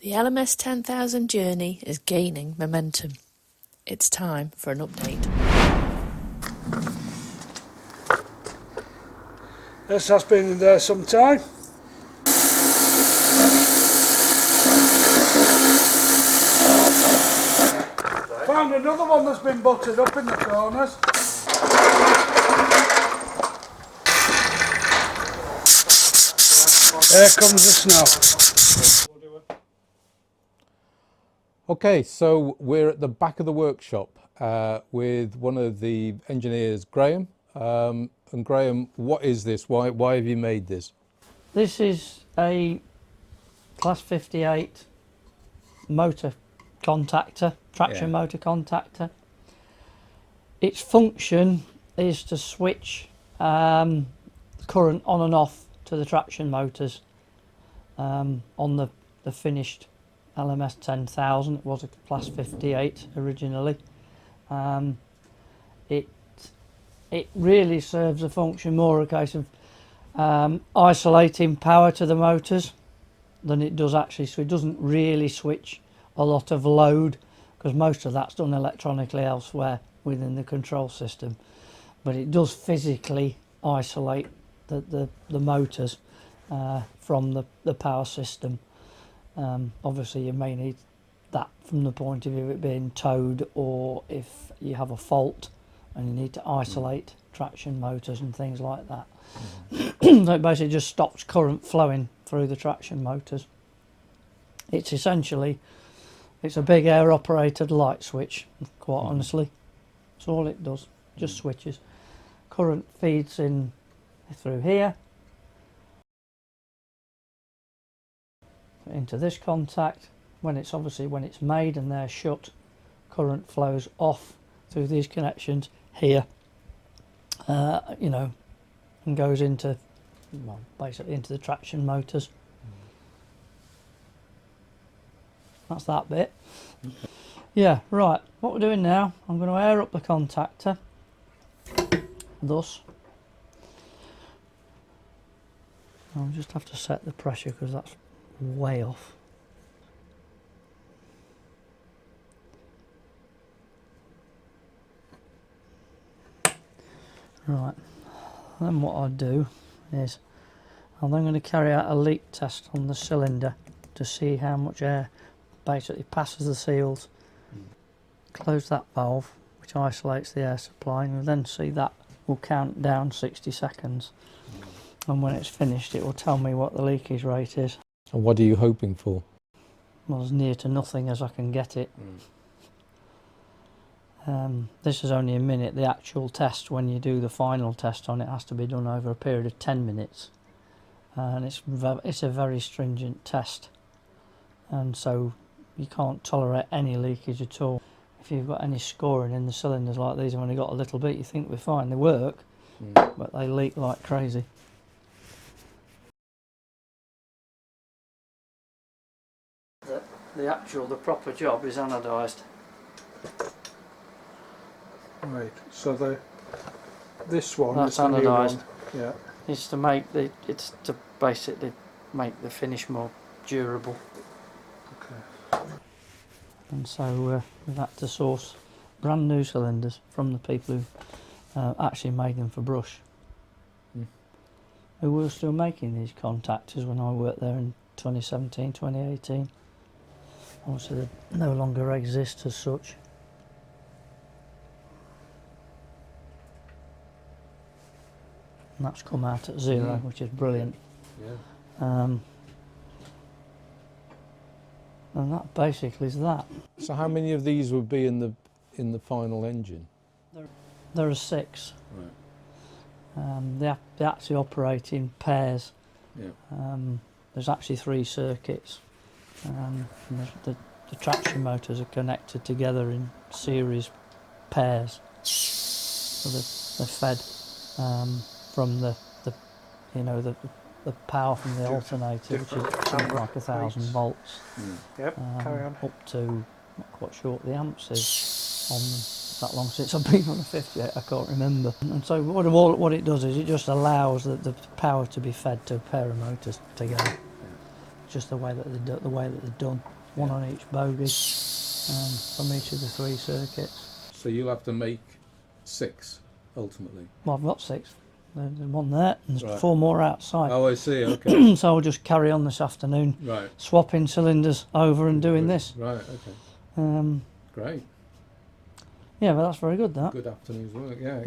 The LMS 10,000 journey is gaining momentum. It's time for an update. This has been in there some time. Found another one that's been buttered up in the corners. Here comes the snow. Okay, so we're at the back of the workshop with one of the engineers, Graham. And Graham, what is this? Why have you made this? This is a Class 58 motor contactor, traction motor contactor. Its function is to switch current on and off to the traction motors on the finished LMS 10,000. It was a Class 58 originally. It really serves a function more a case of isolating power to the motors than it does actually, so it doesn't really switch a lot of load because most of that's done electronically elsewhere within the control system, but it does physically isolate the motors from the power system. Obviously you may need that from the point of view of it being towed, or if you have a fault and you need to isolate traction motors and things like that. So it basically just stops current flowing through the traction motors. It's essentially, it's a big air operated light switch, quite honestly. That's all it does, just switches. Current feeds in through here into this contact. When it's made and they're shut, current flows off through these connections here, and goes into, well, basically into the traction motors. That's that bit. Yeah, right, what we're doing now, I'm going to air up the contactor, thus. I'll just have to set the pressure because that's way off. Right, then what I'll do is I'm then going to carry out a leak test on the cylinder to see how much air basically passes the seals. Close that valve, which isolates the air supply, and you'll then see that will count down 60 seconds. And when it's finished, it will tell me what the leakage rate is. And what are you hoping for? Well, as near to nothing as I can get it. This is only a minute. The actual test, when you do the final test on it, has to be done over a period of 10 minutes. And it's a very stringent test. And so you can't tolerate any leakage at all. If you've got any scoring in the cylinders like these, I've only got a little bit, you think we're fine. They work, but they leak like crazy. The proper job is anodised. Right, so this one That's is the new anodised. one. Yeah. It's to basically make the finish more durable. Okay. And so we've had to source brand new cylinders from the people who actually made them for Brush, who were still making these contactors when I worked there in 2017, 2018. Obviously they no longer exist as such. And that's come out at 0, which is brilliant. Yeah. And that basically is that. So how many of these would be in the final engine? There are 6. Right. They actually operate in pairs. Yeah. There's actually 3 circuits. And the traction motors are connected together in series pairs. So they're fed from the power from the alternator, which is something like 1,000 volts. Yep, carry on. Up to, not quite sure what the amps is on them. That long since I've been on a 58, I can't remember. And so what it does is it just allows the power to be fed to a pair of motors together. just the way that they're done. One on each bogie from each of the 3 circuits. So you'll have to make 6 ultimately. Well, I've got 6. There's one there, and there's Right. 4 more outside. Oh, I see. Okay. So I'll just carry on this afternoon, Right. swapping cylinders over and doing this. Right. Okay. Great. Yeah, but that's very good. That. Good afternoon's work. Yeah.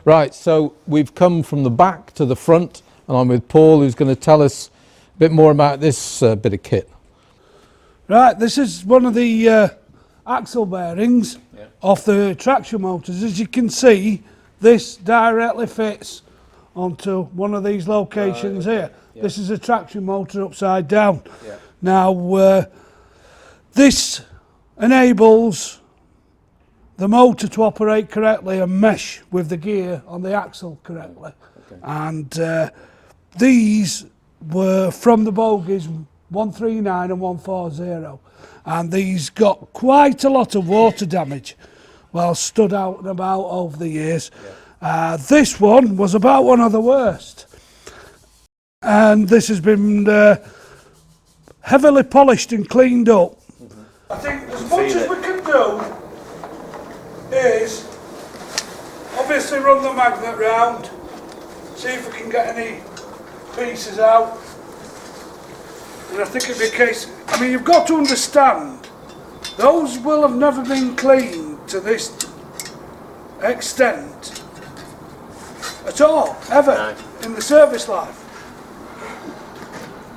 Right. So we've come from the back to the front, and I'm with Paul, who's going to tell us a bit more about this bit of kit. Right, this is one of the axle bearings off the traction motors. As you can see, this directly fits onto one of these locations here. Yeah. This is a traction motor upside down. Yeah. Now, this enables the motor to operate correctly and mesh with the gear on the axle correctly. Okay. And these were from the bogies 139 and 140, and these got quite a lot of water damage while stood out and about over the years. Yeah. This one was about one of the worst, and this has been heavily polished and cleaned up. Mm-hmm. I think as much as we can do is obviously run the magnet round, see if we can get any pieces out. And I think it'd be a case, I mean, you've got to understand, those will have never been cleaned to this extent at all, ever, in the service life.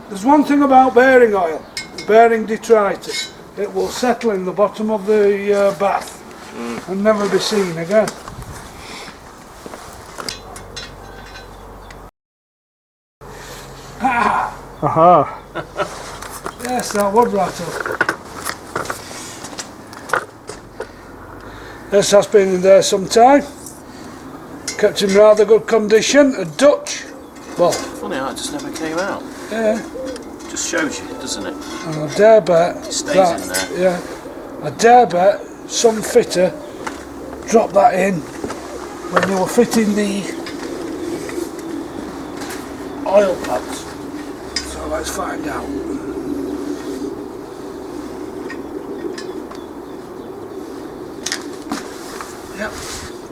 There's one thing about bearing oil, bearing detritus, it will settle in the bottom of the bath and never be seen again. Aha! Yes, that would rattle. This has been in there some time. Kept in rather good condition. A Dutch. Well, funny how it just never came out. Yeah. Just shows you, doesn't it? And I dare bet it stays in there. Yeah. I dare bet some fitter dropped that in when they were fitting the oil pads. So let's find out. Yep,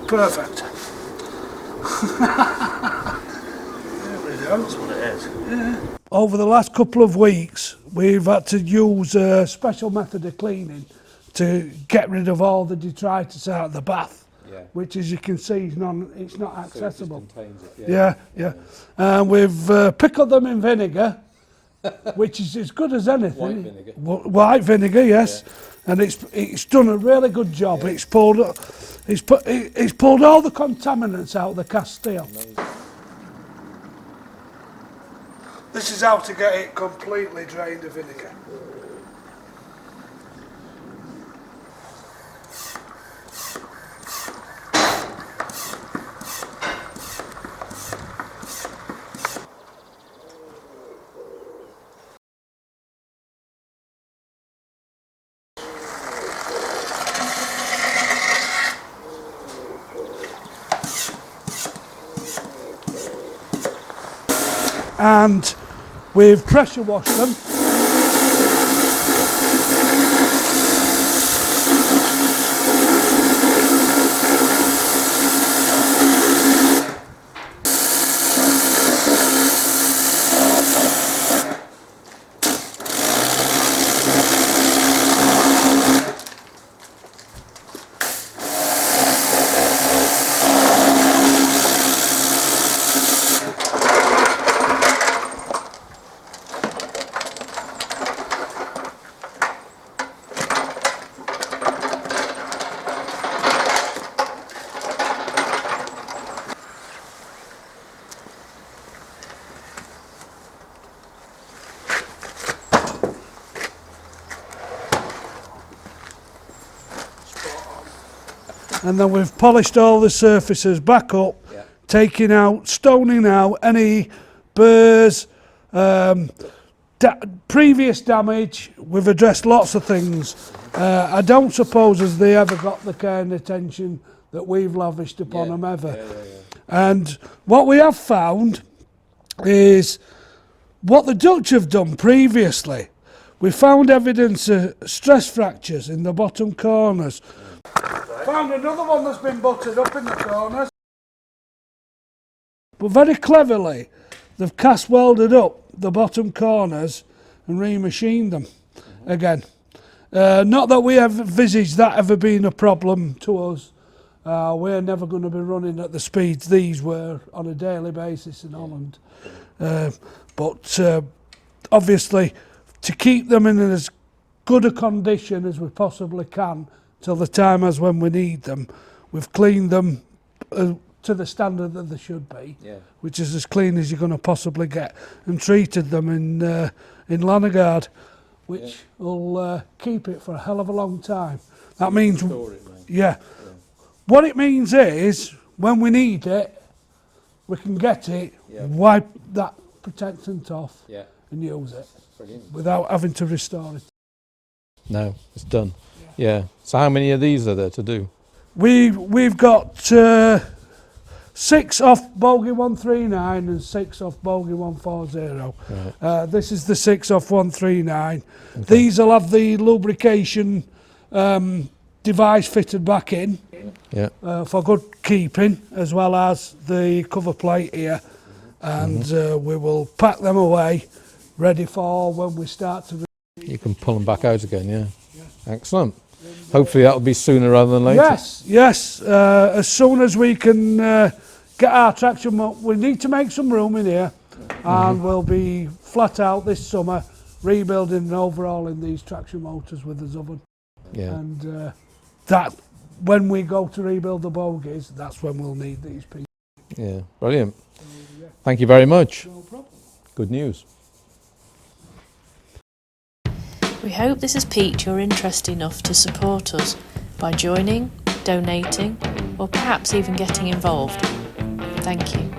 perfect. There we go. That's what it is. Yeah. Over the last couple of weeks, we've had to use a special method of cleaning to get rid of all the detritus out of the bath, which, as you can see, it's not accessible. So it just contains it, yeah. And we've pickled them in vinegar, which is as good as anything. White vinegar. White vinegar, yes. Yeah. And it's done a really good job. Yeah. It's pulled all the contaminants out of the cast steel. Amazing. This is how to get it completely drained of vinegar. And we've pressure washed them. And then we've polished all the surfaces back up, stoning out any burrs, previous damage. We've addressed lots of things. I don't suppose as they ever got the care and attention that we've lavished upon them ever. And what we have found is what the Dutch have done previously. We found evidence of stress fractures in the bottom corners. Found another one that's been buttered up in the corners. But very cleverly, they've cast welded up the bottom corners and remachined them again. Not that we have envisaged that ever being a problem to us. We're never going to be running at the speeds these were on a daily basis in Holland. But obviously, to keep them in as good a condition as we possibly can till the time as when we need them, we've cleaned them to the standard that they should be, which is as clean as you're going to possibly get, and treated them in Lanagard, which will keep it for a hell of a long time. That means, what it means is when we need it, we can get it, wipe that protectant off, and use it without having to restore it. No, it's done. Yeah. So how many of these are there to do? We've got 6 off bogey 139 and 6 off bogey 140. Right. This is the 6 off 139. Okay. These will have the lubrication device fitted back in for good keeping, as well as the cover plate here. And we will pack them away, ready for when we start to... You can pull them back out again, yeah. Excellent. Hopefully that'll be sooner rather than later. Yes. As soon as we can get our traction motor, we need to make some room in here, and we'll be flat out this summer rebuilding and overhauling these traction motors with the Zoven. Yeah. And that, when we go to rebuild the bogies, that's when we'll need these pieces. Yeah, brilliant. Thank you very much. No problem. Good news. We hope this has piqued your interest enough to support us by joining, donating, or perhaps even getting involved. Thank you.